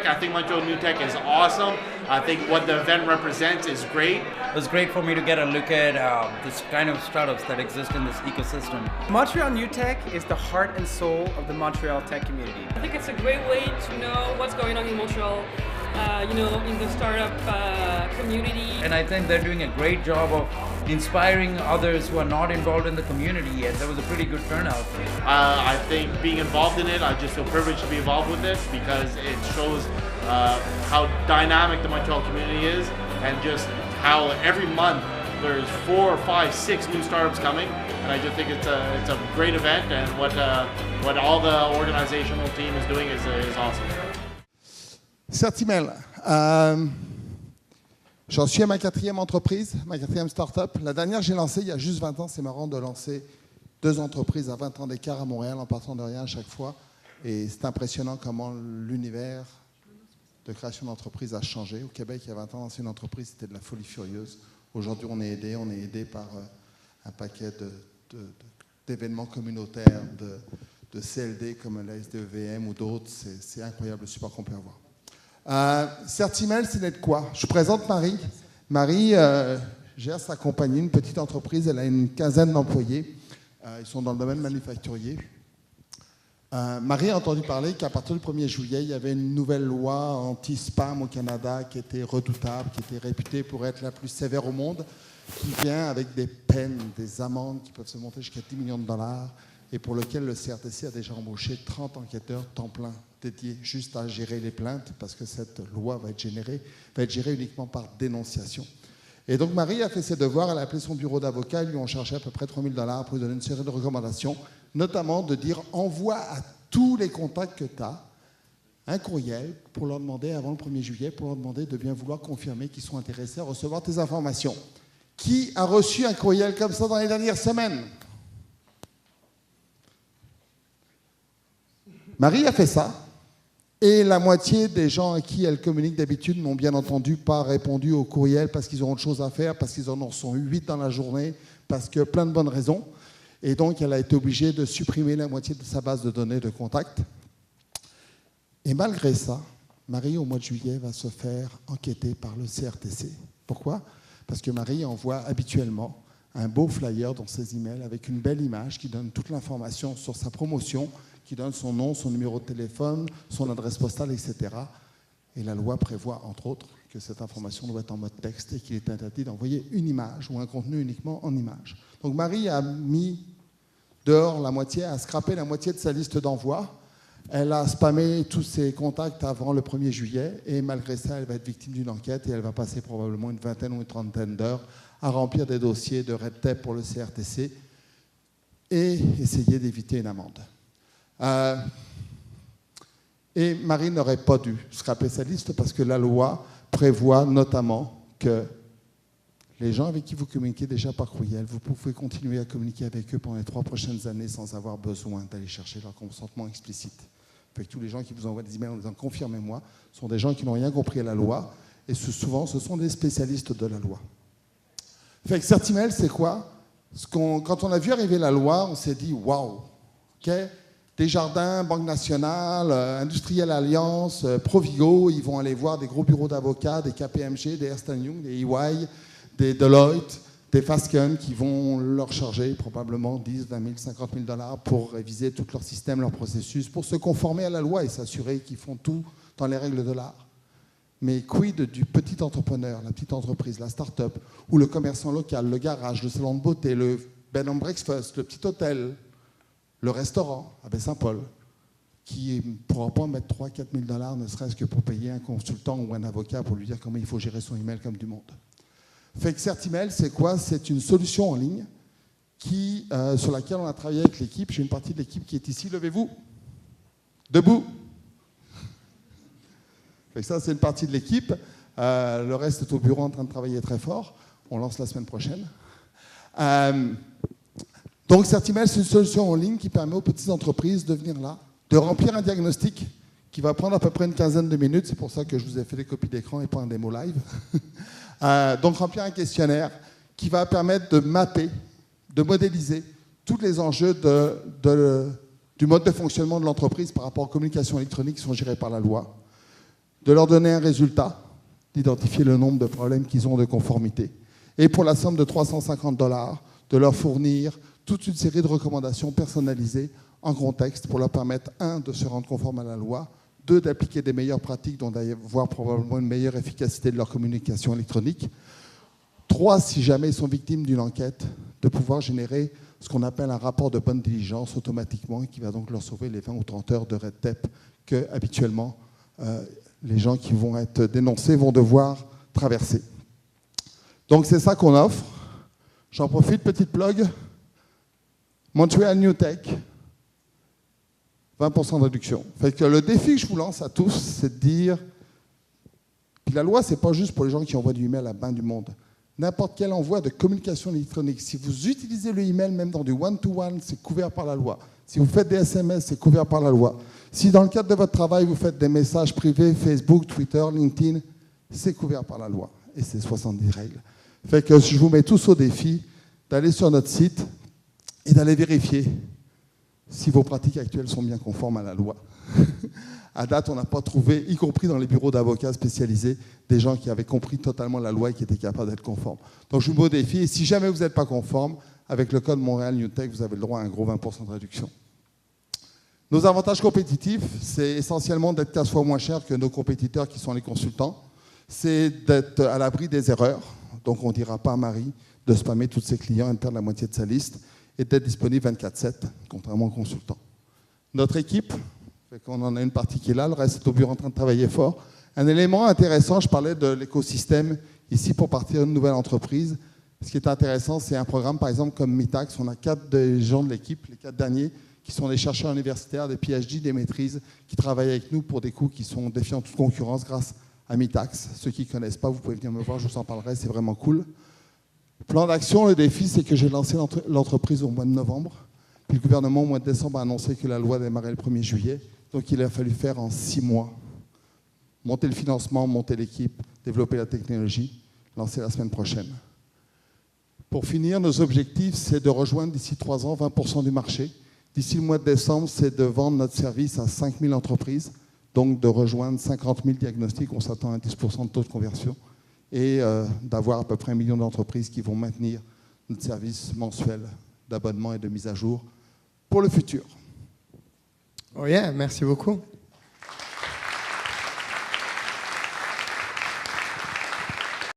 I think Montreal New Tech is awesome. I think what the event represents is great. It was great for me to get a look at this kind of startups that exist in this ecosystem. Montreal New Tech is the heart and soul of the Montreal tech community. I think it's a great way to know what's going on in Montreal, in the startup community. And I think they're doing a great job of inspiring others who are not involved in the community yet. There was a pretty good turnout. I think being involved in it, I just feel privileged to be involved with it because it shows how dynamic the Montreal community is and just how every month there's 4, 5, 6 new startups coming. And I just think it's a great event, and what all the organizational team is doing is awesome. Certimel, j'en suis à ma 4e entreprise, ma 4e start-up. La dernière j'ai lancée il y a juste 20 ans. C'est marrant de lancer 2 entreprises à 20 ans d'écart à Montréal en partant de rien à chaque fois. Et c'est impressionnant comment l'univers de création d'entreprise a changé. Au Québec, il y a 20 ans, lancer une entreprise, c'était de la folie furieuse. Aujourd'hui, on est aidé par un paquet d'événements communautaires, de CLD comme la SDEVM ou d'autres. C'est incroyable le support qu'on peut avoir. Certimel, c'est de quoi? Je vous présente Marie. Marie gère sa compagnie, une petite entreprise. Elle a une 15aine d'employés. Ils sont dans le domaine manufacturier. Marie a entendu parler qu'à partir du 1er juillet, il y avait une nouvelle loi anti-spam au Canada qui était redoutable, qui était réputée pour être la plus sévère au monde, qui vient avec des peines, des amendes qui peuvent se monter jusqu'à 10 millions de dollars et pour lequel le CRTC a déjà embauché 30 enquêteurs temps plein dédiés juste à gérer les plaintes parce que cette loi va être gérée uniquement par dénonciation. Et donc Marie a fait ses devoirs, elle a appelé son bureau d'avocat, ils lui ont cherché à peu près 3 000 $ pour lui donner une série de recommandations, notamment de dire envoie à tous les contacts que tu as un courriel pour leur demander, avant le 1er juillet, pour leur demander de bien vouloir confirmer qu'ils sont intéressés à recevoir tes informations. Qui a reçu un courriel comme ça dans les dernières semaines? Marie a fait ça. Et la moitié des gens à qui elle communique d'habitude n'ont bien entendu pas répondu au courriel parce qu'ils ont autre chose à faire, parce qu'ils en ont reçu 8 dans la journée, parce que plein de bonnes raisons. Et donc, elle a été obligée de supprimer la moitié de sa base de données de contact. Et malgré ça, Marie, au mois de juillet, va se faire enquêter par le CRTC. Pourquoi? Parce que Marie envoie habituellement un beau flyer dans ses emails avec une belle image qui donne toute l'information sur sa promotion, qui donne son nom, son numéro de téléphone, son adresse postale, etc. Et la loi prévoit, entre autres, que cette information doit être en mode texte et qu'il est interdit d'envoyer une image ou un contenu uniquement en image. Donc Marie a mis dehors la moitié, a scrappé la moitié de sa liste d'envoi. Elle a spammé tous ses contacts avant le 1er juillet et malgré ça, elle va être victime d'une enquête et elle va passer probablement une vingtaine ou une trentaine d'heures à remplir des dossiers de red tape pour le CRTC et essayer d'éviter une amende. Et Marie n'aurait pas dû scraper sa liste parce que la loi prévoit notamment que les gens avec qui vous communiquez déjà par courriel, vous pouvez continuer à communiquer avec eux pendant les 3 prochaines années sans avoir besoin d'aller chercher leur consentement explicite. Fait que tous les gens qui vous envoient des emails en disant « confirmez-moi » sont des gens qui n'ont rien compris à la loi et souvent ce sont des spécialistes de la loi. Fait que Certimel, c'est quoi? Quand on a vu arriver la loi, on s'est dit « waouh, ok ». Desjardins, Banque Nationale, Industrielle Alliance, Provigo, ils vont aller voir des gros bureaux d'avocats, des KPMG, des Ernst & Young, des EY, des Deloitte, des Fasken qui vont leur charger probablement 10, 20 000, 50 000 $ pour réviser tout leur système, leur processus, pour se conformer à la loi et s'assurer qu'ils font tout dans les règles de l'art. Mais quid du petit entrepreneur, la petite entreprise, la start-up, ou le commerçant local, le garage, le salon de beauté, le bed and breakfast, le petit hôtel, le restaurant à Baie-Saint-Paul, qui ne pourra pas mettre 3 000 à 4 000 $ ne serait-ce que pour payer un consultant ou un avocat pour lui dire comment il faut gérer son email comme du monde. Fait que Certimel, c'est quoi? C'est une solution en ligne sur laquelle on a travaillé avec l'équipe. J'ai une partie de l'équipe qui est ici. Levez-vous. Debout. Fait que ça, c'est une partie de l'équipe. Le reste est au bureau en train de travailler très fort. On lance la semaine prochaine. Donc, Certimel, c'est une solution en ligne qui permet aux petites entreprises de venir là, de remplir un diagnostic qui va prendre à peu près une quinzaine de minutes. C'est pour ça que je vous ai fait des copies d'écran et pas un démo live. Donc, remplir un questionnaire qui va permettre de mapper, de modéliser tous les enjeux du mode de fonctionnement de l'entreprise par rapport aux communications électroniques qui sont gérées par la loi, de leur donner un résultat, d'identifier le nombre de problèmes qu'ils ont de conformité, et pour la somme de $350, de leur fournir toute une série de recommandations personnalisées en contexte pour leur permettre, 1, de se rendre conforme à la loi, 2, d'appliquer des meilleures pratiques dont d'avoir probablement une meilleure efficacité de leur communication électronique, 3, si jamais ils sont victimes d'une enquête, de pouvoir générer ce qu'on appelle un rapport de bonne diligence automatiquement qui va donc leur sauver les 20 ou 30 heures de red tape que habituellement les gens qui vont être dénoncés vont devoir traverser. Donc c'est ça qu'on offre. J'en profite, petite plug. Montreal New Tech, 20% de réduction. Fait que le défi que je vous lance à tous, c'est de dire, puis la loi, c'est pas juste pour les gens qui envoient du email à la bain du monde. N'importe quel envoi de communication électronique, si vous utilisez le email même dans du one-to-one, c'est couvert par la loi. Si vous faites des SMS, c'est couvert par la loi. Si dans le cadre de votre travail, vous faites des messages privés, Facebook, Twitter, LinkedIn, c'est couvert par la loi. Et c'est 70 règles. Fait que je vous mets tous au défi d'aller sur notre site et d'aller vérifier si vos pratiques actuelles sont bien conformes à la loi. À date, on n'a pas trouvé, y compris dans les bureaux d'avocats spécialisés, des gens qui avaient compris totalement la loi et qui étaient capables d'être conformes. Donc je vous mets au défi, et si jamais vous n'êtes pas conforme, avec le code Montréal New Tech, vous avez le droit à un gros 20% de réduction. Nos avantages compétitifs, c'est essentiellement d'être 15 fois moins cher que nos compétiteurs qui sont les consultants. C'est d'être à l'abri des erreurs. Donc on ne dira pas à Marie de spammer tous ses clients et de perdre la moitié de sa liste, et d'être disponible 24/7, contrairement aux consultants. Notre équipe, on en a une partie qui est là, le reste est au bureau en train de travailler fort. Un élément intéressant, je parlais de l'écosystème ici pour partir d'une nouvelle entreprise. Ce qui est intéressant, c'est un programme, par exemple, comme Mitax. On a 4 des gens de l'équipe, les 4 derniers, qui sont des chercheurs universitaires, des PhD, des maîtrises, qui travaillent avec nous pour des coûts qui sont défiant toute concurrence grâce à Mitax. Ceux qui ne connaissent pas, vous pouvez venir me voir, je vous en parlerai, c'est vraiment cool. Plan d'action, le défi, c'est que j'ai lancé l'entreprise au mois de novembre. Puis le gouvernement, au mois de décembre, a annoncé que la loi démarrait le 1er juillet. Donc il a fallu faire en 6 mois. Monter le financement, monter l'équipe, développer la technologie, lancer la semaine prochaine. Pour finir, nos objectifs, c'est de rejoindre d'ici 3 ans 20% du marché. D'ici le mois de décembre, c'est de vendre notre service à 5000 entreprises, donc de rejoindre 50 000 diagnostics, on s'attend à 10% de taux de conversion, et d'avoir à peu près 1 million d'entreprises qui vont maintenir notre service mensuel d'abonnement et de mise à jour pour le futur. Oh yeah, merci beaucoup.